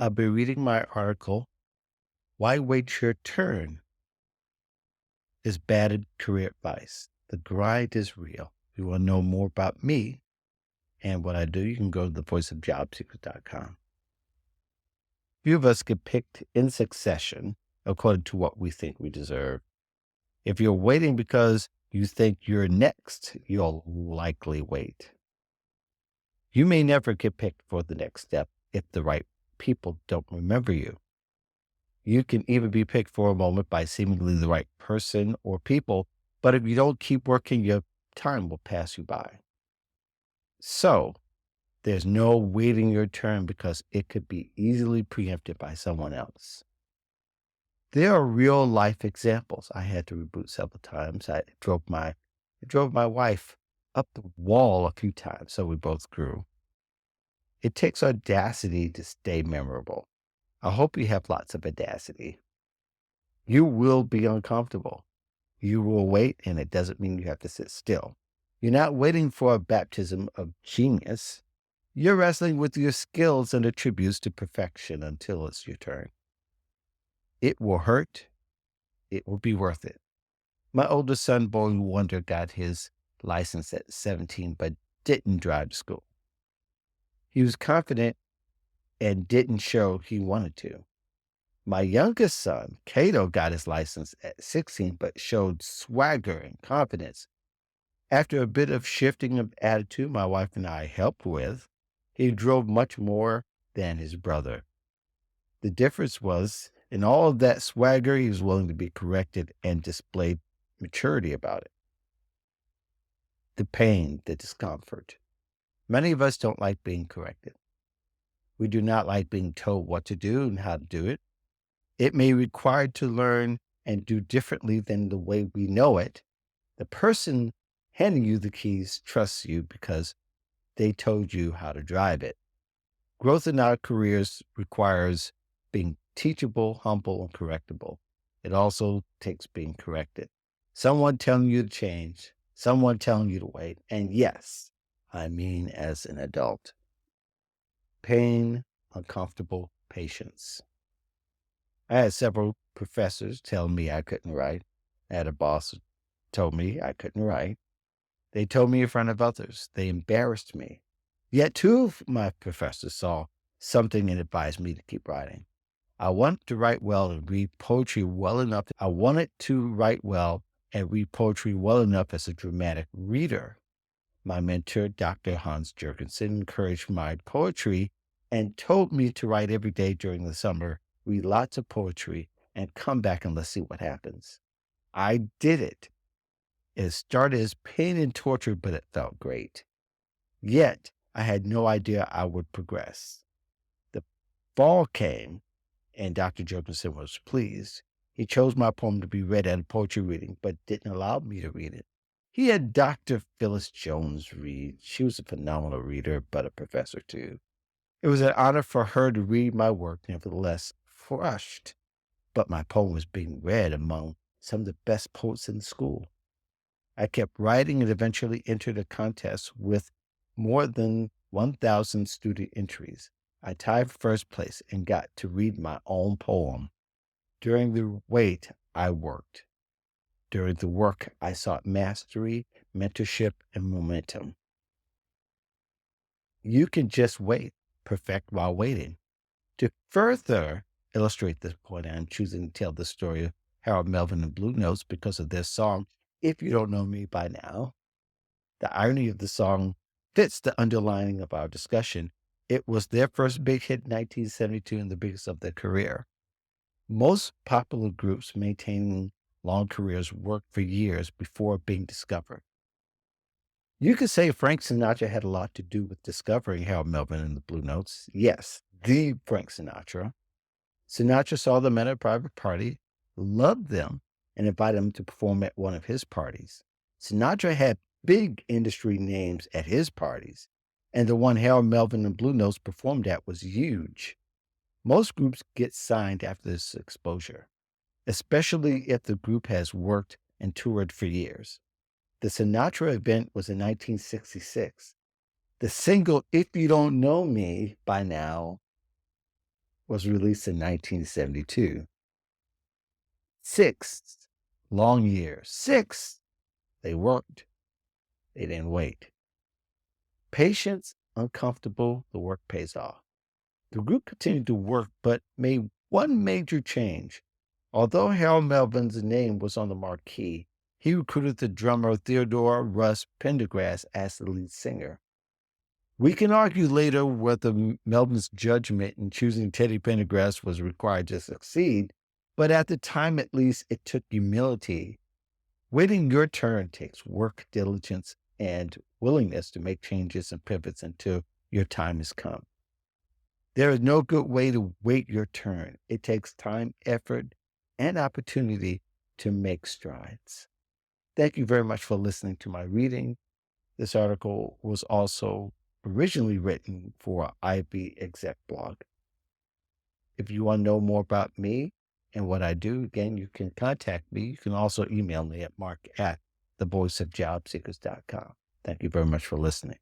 I'll be reading my article, Why Wait Your Turn is Bad Career Advice. The grind is real. If you want to know more about me and what I do, you can go to thevoiceofjobseekers.com. Few of us get picked in succession according to what we think we deserve. If you're waiting because you think you're next, you'll likely wait. You may never get picked for the next step if the right people don't remember you. You can even be picked for a moment by seemingly the right person or people, but if you don't keep working, your time will pass you by. So there's no waiting your turn because it could be easily preempted by someone else. There are real life examples. I had to reboot several times. I drove my wife up the wall a few times, so we both grew. It takes audacity to stay memorable. I hope you have lots of audacity. You will be uncomfortable. You will wait, and it doesn't mean you have to sit still. You're not waiting for a baptism of genius. You're wrestling with your skills and attributes to perfection until it's your turn. It will hurt. It will be worth it. My oldest son, Boeing Wonder, got his license at 17, but didn't drive to school. He was confident and didn't show he wanted to. My youngest son, Cato, got his license at 16, but showed swagger and confidence. After a bit of shifting of attitude my wife and I helped with, he drove much more than his brother. The difference was, in all of that swagger, he was willing to be corrected and displayed maturity about it. The pain, the discomfort. Many of us don't like being corrected. We do not like being told what to do and how to do it. It may be required to learn and do differently than the way we know it. The person handing you the keys trusts you because they told you how to drive it. Growth in our careers requires being teachable, humble, and correctable. It also takes being corrected. Someone telling you to change, someone telling you to wait. And yes, I mean as an adult. Pain, uncomfortable patience. I had several professors tell me I couldn't write. I had a boss who told me I couldn't write. They told me in front of others. They embarrassed me. Yet two of my professors saw something and advised me to keep writing. I wanted to write well and read poetry well enough. I wanted to write well and read poetry well enough as a dramatic reader. My mentor, Dr. Hans Jurgensen, encouraged my poetry and told me to write every day during the summer, read lots of poetry, and come back and let's see what happens. I did it. It started as pain and torture, but it felt great. Yet, I had no idea I would progress. The fall came, and Dr. Jurgensen was pleased. He chose my poem to be read at a poetry reading, but didn't allow me to read it. He had Dr. Phyllis Jones read. She was a phenomenal reader, but a professor too. It was an honor for her to read my work, nevertheless, flushed. But my poem was being read among some of the best poets in school. I kept writing and eventually entered a contest with more than 1,000 student entries. I tied for first place and got to read my own poem. During the wait, I worked. During the work, I sought mastery, mentorship, and momentum. You can just wait, perfect while waiting. To further illustrate this point, I'm choosing to tell the story of Harold Melvin and Blue Notes because of their song, If You Don't Know Me by Now. The irony of the song fits the underlining of our discussion. It was their first big hit in 1972 and the biggest of their career. Most popular groups maintaining long careers work for years before being discovered. You could say Frank Sinatra had a lot to do with discovering Harold Melvin and the Blue Notes. Yes, the Frank Sinatra. Sinatra saw them at a private party, loved them, and invited them to perform at one of his parties. Sinatra had big industry names at his parties, and the one Harold Melvin and Blue Notes performed at was huge. Most groups get signed after this exposure, especially if the group has worked and toured for years. The Sinatra event was in 1966. The single If You Don't Know Me by Now was released in 1972. 6 long years. 6. They worked. They didn't wait. Patience, uncomfortable, the work pays off. The group continued to work, but made one major change. Although Harold Melvin's name was on the marquee, he recruited the drummer Theodore Russ Pendergrass as the lead singer. We can argue later whether Melvin's judgment in choosing Teddy Pendergrass was required to succeed, but at the time at least, it took humility. Waiting your turn takes work, diligence, and willingness to make changes and pivots until your time has come. There is no good way to wait your turn. It takes time, effort, and opportunity to make strides. Thank you very much for listening to my reading. This article was also originally written for IB Exec blog. If you want to know more about me and what I do, again, you can contact me. You can also email me at mark@thevoiceofjobseekers.com. Thank you very much for listening.